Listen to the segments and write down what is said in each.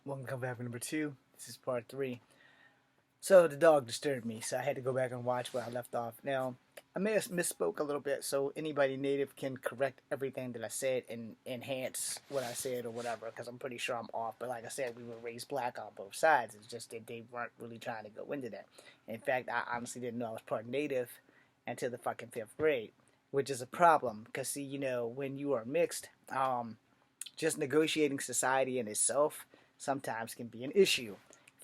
Welcome to Comeback number two. This is part three. So the dog disturbed me, so I had to go back and watch where I left off. Now, I may have misspoke a little bit, so anybody native can correct everything that I said and enhance what I said or whatever, because I'm pretty sure I'm off. But like I said, we were raised black on both sides. It's just that they weren't really trying to go into that. In fact, I honestly didn't know I was part native until the fucking fifth grade, which is a problem, because see, when you are mixed, just negotiating society in itself sometimes can be an issue.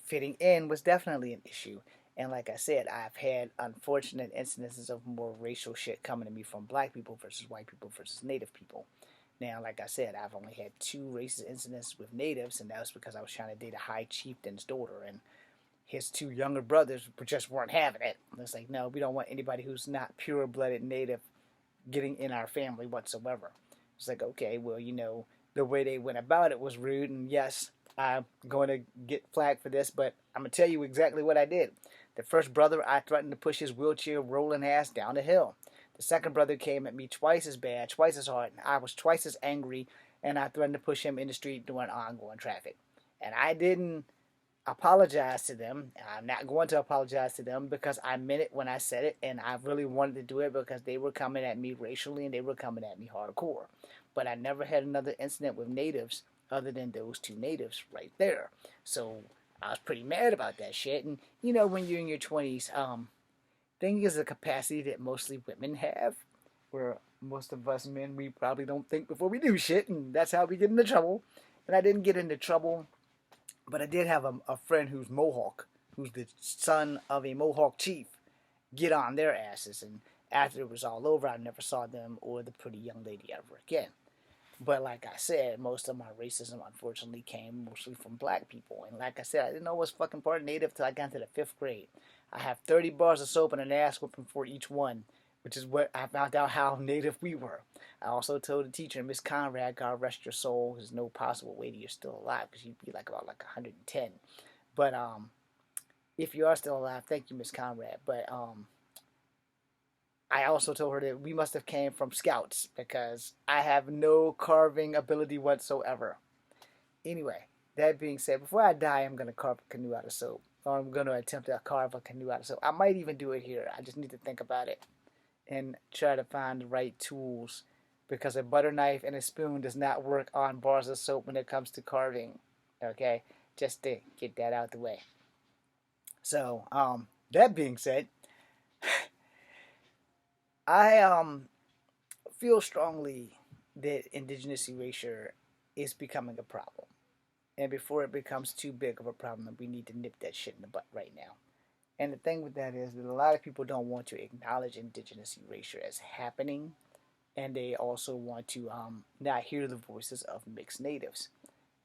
Fitting in was definitely an issue. And like I said, I've had unfortunate incidences of more racial shit coming to me from black people versus white people versus native people. Now, like I said, I've only had two racist incidents with natives, and that was because I was trying to date a high chieftain's daughter, and his two younger brothers just weren't having it. And it's like, no, we don't want anybody who's not pure-blooded native getting in our family whatsoever. It's like, okay, well, the way they went about it was rude, and yes, I'm going to get flagged for this, but I'm going to tell you exactly what I did. The first brother, I threatened to push his wheelchair rolling ass down the hill. The second brother came at me twice as bad, twice as hard, and I was twice as angry, and I threatened to push him in the street during ongoing traffic. And I didn't apologize to them. I'm not going to apologize to them because I meant it when I said it, and I really wanted to do it because they were coming at me racially and they were coming at me hardcore. But I never had another incident with natives other than those two natives right there. So I was pretty mad about that shit. And when you're in your 20s, thing is a capacity that mostly women have, where most of us men, we probably don't think before we do shit, and that's how we get into trouble. And I didn't get into trouble, but I did have a friend who's Mohawk, who's the son of a Mohawk chief, get on their asses. And after it was all over, I never saw them or the pretty young lady ever again. But like I said, most of my racism unfortunately came mostly from black people. And like I said, I didn't know I was fucking part native till I got into the fifth grade. I have 30 bars of soap and an ass whooping for each one, which is what I found out how native we were. I also told the teacher, Miss Conrad, God rest your soul, there's no possible way that you're still alive because you'd be like about like 110. But if you are still alive, thank you, Miss Conrad. But I also told her that we must have came from scouts because I have no carving ability whatsoever. Anyway, that being said, before I die, I'm going to carve a canoe out of soap. Or I'm going to attempt to carve a canoe out of soap. I might even do it here. I just need to think about it and try to find the right tools because a butter knife and a spoon does not work on bars of soap when it comes to carving. Okay? Just to get that out the way. So, that being said, I feel strongly that indigenous erasure is becoming a problem. And before it becomes too big of a problem, we need to nip that shit in the butt right now. And the thing with that is that a lot of people don't want to acknowledge indigenous erasure as happening, and they also want to not hear the voices of mixed natives.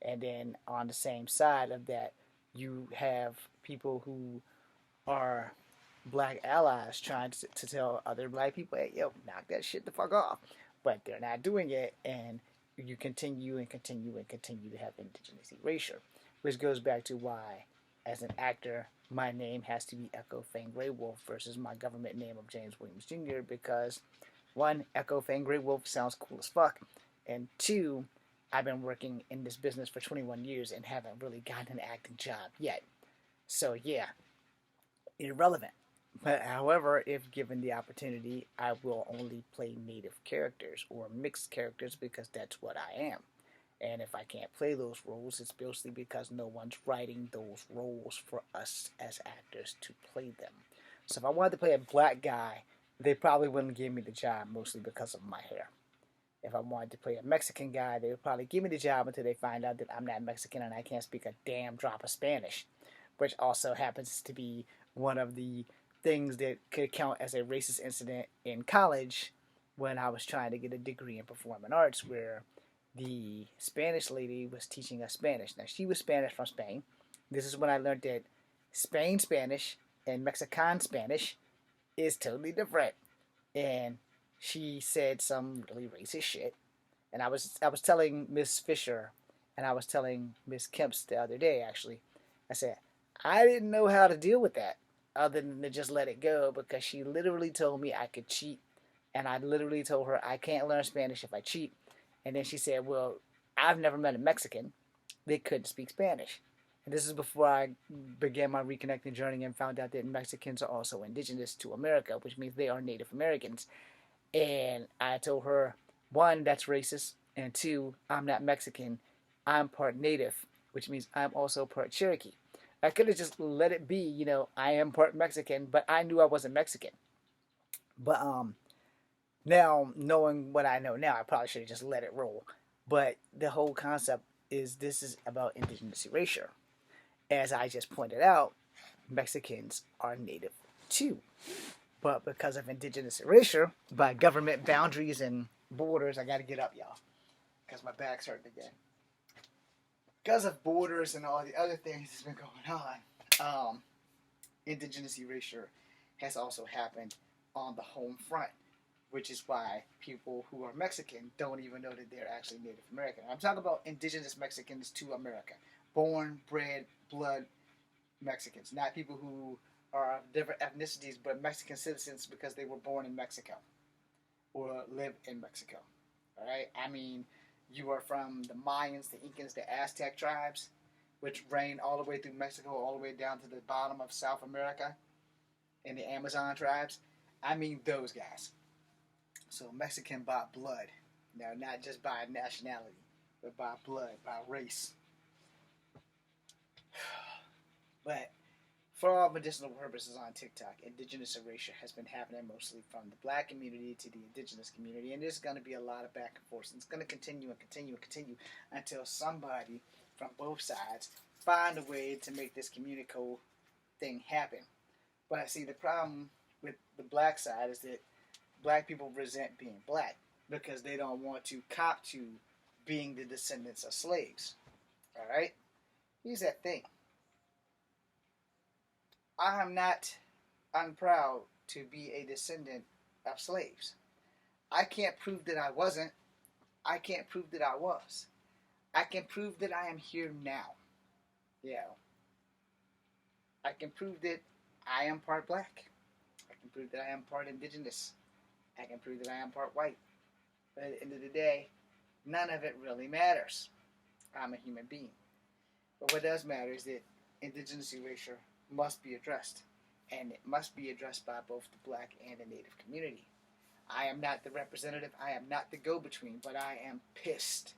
And then on the same side of that, you have people who are black allies trying to tell other black people, hey, yo, knock that shit the fuck off. But they're not doing it, and you continue and continue and continue to have indigenous erasure, which goes back to why, as an actor, my name has to be Echo Fang Grey Wolf versus my government name of James Williams Jr. because, one, Echo Fang Grey Wolf sounds cool as fuck, and two, I've been working in this business for 21 years and haven't really gotten an acting job yet. So yeah, irrelevant. But however, if given the opportunity, I will only play native characters or mixed characters because that's what I am. And if I can't play those roles, it's mostly because no one's writing those roles for us as actors to play them. So if I wanted to play a black guy, they probably wouldn't give me the job mostly because of my hair. If I wanted to play a Mexican guy, they would probably give me the job until they find out that I'm not Mexican and I can't speak a damn drop of Spanish, which also happens to be one of the things that could count as a racist incident in college when I was trying to get a degree in performing arts, where the Spanish lady was teaching us Spanish. Now, she was Spanish from Spain. This is when I learned that Spain Spanish and Mexican Spanish is totally different. And she said some really racist shit. And I was telling Miss Fisher and I was telling Miss Kemps the other day, actually. I said, I didn't know how to deal with that other than to just let it go because she literally told me I could cheat. And I literally told her I can't learn Spanish if I cheat. And then she said, well, I've never met a Mexican that couldn't speak Spanish. This is before I began my reconnecting journey and found out that Mexicans are also indigenous to America, which means they are Native Americans. And I told her, one, that's racist, and two, I'm not Mexican. I'm part Native, which means I'm also part Cherokee. I could have just let it be, I am part Mexican, but I knew I wasn't Mexican. But now knowing what I know now, I probably should have just let it roll. But the whole concept is this is about indigenous erasure. As I just pointed out, Mexicans are native too. But because of indigenous erasure, by government boundaries and borders, I got to get up, y'all, because my back's hurting again. Because of borders and all the other things that's been going on, indigenous erasure has also happened on the home front, which is why people who are Mexican don't even know that they're actually Native American. I'm talking about indigenous Mexicans to America, born, bred, blood Mexicans, not people who are of different ethnicities but Mexican citizens because they were born in Mexico or live in Mexico. All right, I mean, you are from the Mayans, the Incans, the Aztec tribes, which reigned all the way through Mexico, all the way down to the bottom of South America, and the Amazon tribes. I mean those guys. So Mexican by blood. Now, not just by nationality, but by blood, by race. But for all medicinal purposes on TikTok, indigenous erasure has been happening mostly from the black community to the indigenous community, and there's going to be a lot of back and forth. And it's going to continue and continue and continue until somebody from both sides find a way to make this communico thing happen. But I see the problem with the black side is that black people resent being black because they don't want to cop to being the descendants of slaves. All right? Here's that thing. I am not unproud to be a descendant of slaves. I can't prove that I wasn't. I can't prove that I was. I can prove that I am here now. Yeah. I can prove that I am part black. I can prove that I am part indigenous. I can prove that I am part white. But at the end of the day, none of it really matters. I'm a human being. But what does matter is that indigenous erasure must be addressed. And it must be addressed by both the black and the native community. I am not the representative. I am not the go-between. But I am pissed.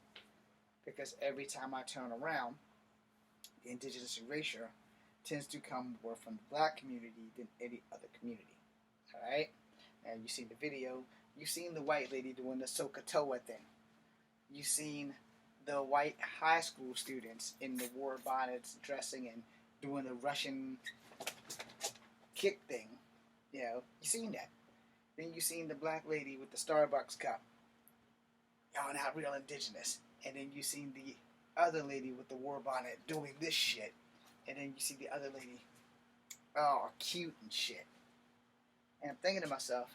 Because every time I turn around, the indigenous erasure tends to come more from the black community than any other community. Alright? Now, you seen the video. You've seen the white lady doing the Sokotoa thing. You've seen the white high school students in the war bonnets dressing and doing the Russian kick thing. You seen that. Then you seen the black lady with the Starbucks cup. Y'all not real indigenous. And then you seen the other lady with the war bonnet doing this shit. And then you see the other lady, cute and shit. And I'm thinking to myself,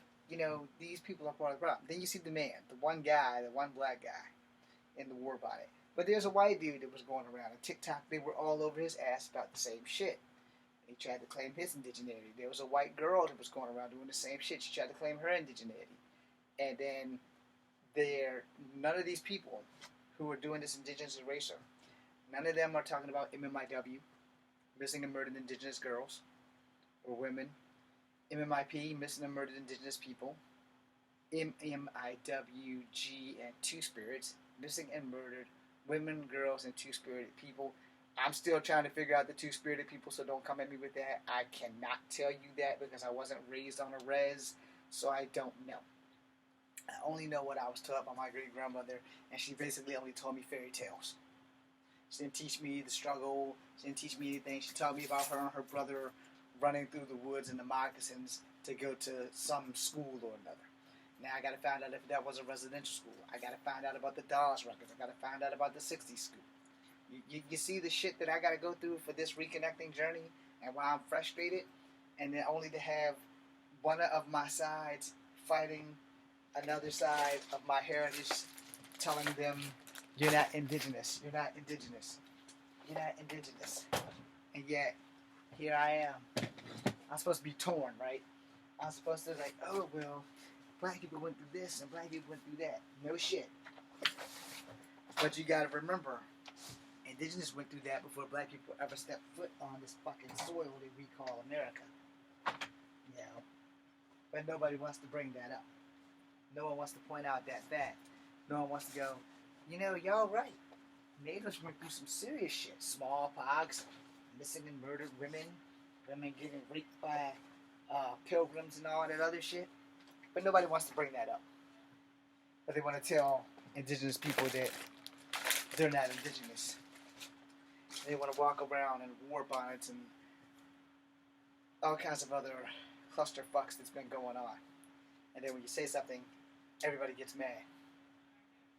these people are part of the problem. Then you see the man, the one guy, the one black guy in the war bonnet. But there's a white dude that was going around on TikTok. They were all over his ass about the same shit. He tried to claim his indigeneity. There was a white girl that was going around doing the same shit. She tried to claim her indigeneity. And then none of these people who are doing this indigenous erasure, none of them are talking about MMIW, missing and murdered indigenous girls or women, MMIP, missing and murdered indigenous people, MMIWG and Two Spirits, missing and murdered women, girls, and two-spirited people. I'm still trying to figure out the two-spirited people, so don't come at me with that. I cannot tell you that because I wasn't raised on a res, so I don't know. I only know what I was taught by my great-grandmother, and she basically only told me fairy tales. She didn't teach me the struggle. She didn't teach me anything. She taught me about her and her brother running through the woods in the moccasins to go to some school or another. Now I gotta find out if that was a residential school. I gotta find out about the Dawes records. I gotta find out about the 60s school. You see the shit that I gotta go through for this reconnecting journey and why I'm frustrated, and then only to have one of my sides fighting another side of my heritage, telling them, you're not indigenous, you're not indigenous, you're not indigenous. And yet, here I am. I'm supposed to be torn, right? I'm supposed to oh, well, black people went through this and black people went through that. No shit. But you gotta remember, Indigenous went through that before black people ever stepped foot on this fucking soil that we call America. You know? But nobody wants to bring that up. No one wants to point out that fact. No one wants to go, you know, y'all right. Natives went through some serious shit. Smallpox, missing and murdered women, women getting raped by pilgrims and all that other shit. But nobody wants to bring that up. But they want to tell indigenous people that they're not indigenous. They want to walk around in war bonnets and all kinds of other clusterfucks that's been going on. And then when you say something, everybody gets mad.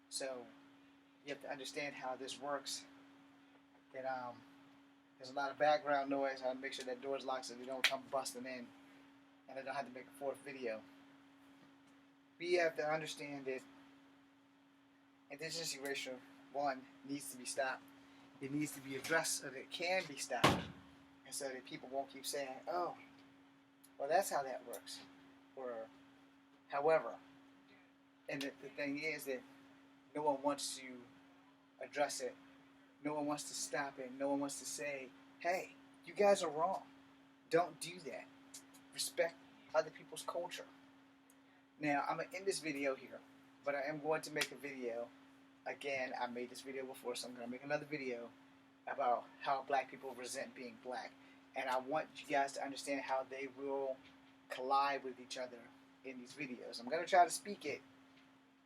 So you have to understand how this works. That there's a lot of background noise. How to make sure that door's locked so they don't come busting in, and I don't have to make a fourth video. We have to understand that indigenous erasure, one, needs to be stopped. It needs to be addressed so that it can be stopped, and so that people won't keep saying, "Oh, well, that's how that works," or however. And the thing is that no one wants to address it. No one wants to stop it. No one wants to say, hey, you guys are wrong. Don't do that. Respect other people's culture. Now, I'm going to end this video here, but I am going to make a video. Again, I made this video before, so I'm going to make another video about how black people resent being black. And I want you guys to understand how they will collide with each other in these videos. I'm going to try to speak it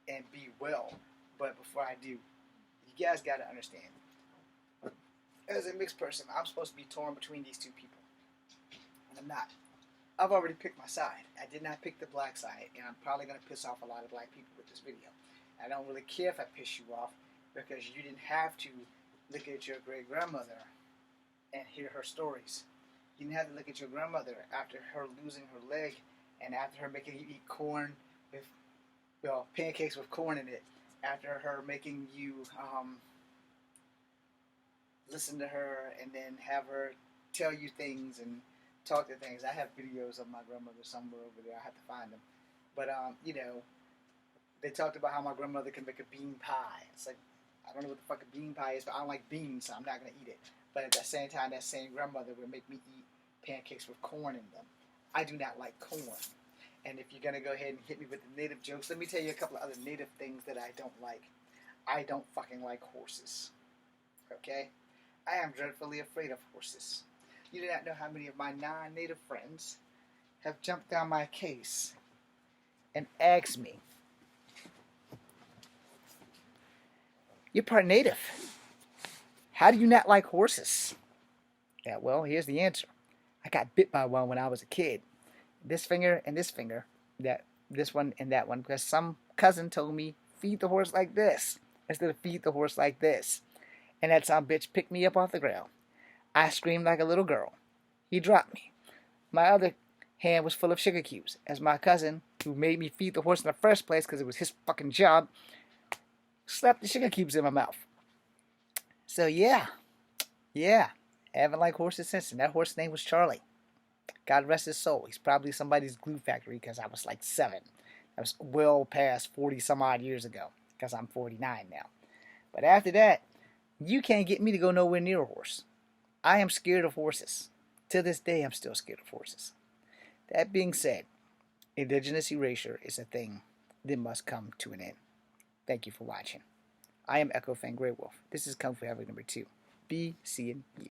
and be well, but before I do, you guys got to understand. As a mixed person, I'm supposed to be torn between these two people, and I'm not. I've already picked my side. I did not pick the black side, and I'm probably going to piss off a lot of black people with this video. I don't really care if I piss you off, because you didn't have to look at your great-grandmother and hear her stories. You didn't have to look at your grandmother after her losing her leg, and after her making you eat corn with, well, pancakes with corn in it, after her making you listen to her and then have her tell you things and talk to things. I have videos of my grandmother somewhere over there. I have to find them. But, you know, they talked about how my grandmother can make a bean pie. It's like, I don't know what the fuck a bean pie is, but I don't like beans, so I'm not going to eat it. But at the same time, that same grandmother would make me eat pancakes with corn in them. I do not like corn. And if you're going to go ahead and hit me with the native jokes, let me tell you a couple of other native things that I don't like. I don't fucking like horses. Okay? I am dreadfully afraid of horses. You do not know how many of my non-native friends have jumped down my case and asked me, "You're part native. How do you not like horses?" Yeah, well, here's the answer. I got bit by one when I was a kid. This finger and this finger, this one and that one, because some cousin told me, feed the horse like this instead of feed the horse like this. And that some bitch picked me up off the ground. I screamed like a little girl. He dropped me. My other hand was full of sugar cubes, as my cousin, who made me feed the horse in the first place because it was his fucking job, slapped the sugar cubes in my mouth. So yeah, I haven't liked horses since, and that horse's name was Charlie. God rest his soul. He's probably somebody's glue factory because I was like 7. That was well past 40 some odd years ago because I'm 49 now. But after that, you can't get me to go nowhere near a horse. I am scared of horses. To this day, I'm still scared of horses. That being said, indigenous erasure is a thing that must come to an end. Thank you for watching. I am Echo Fang Grey Wolf. This is Kung Fu Heavy number 2. Be seeing you.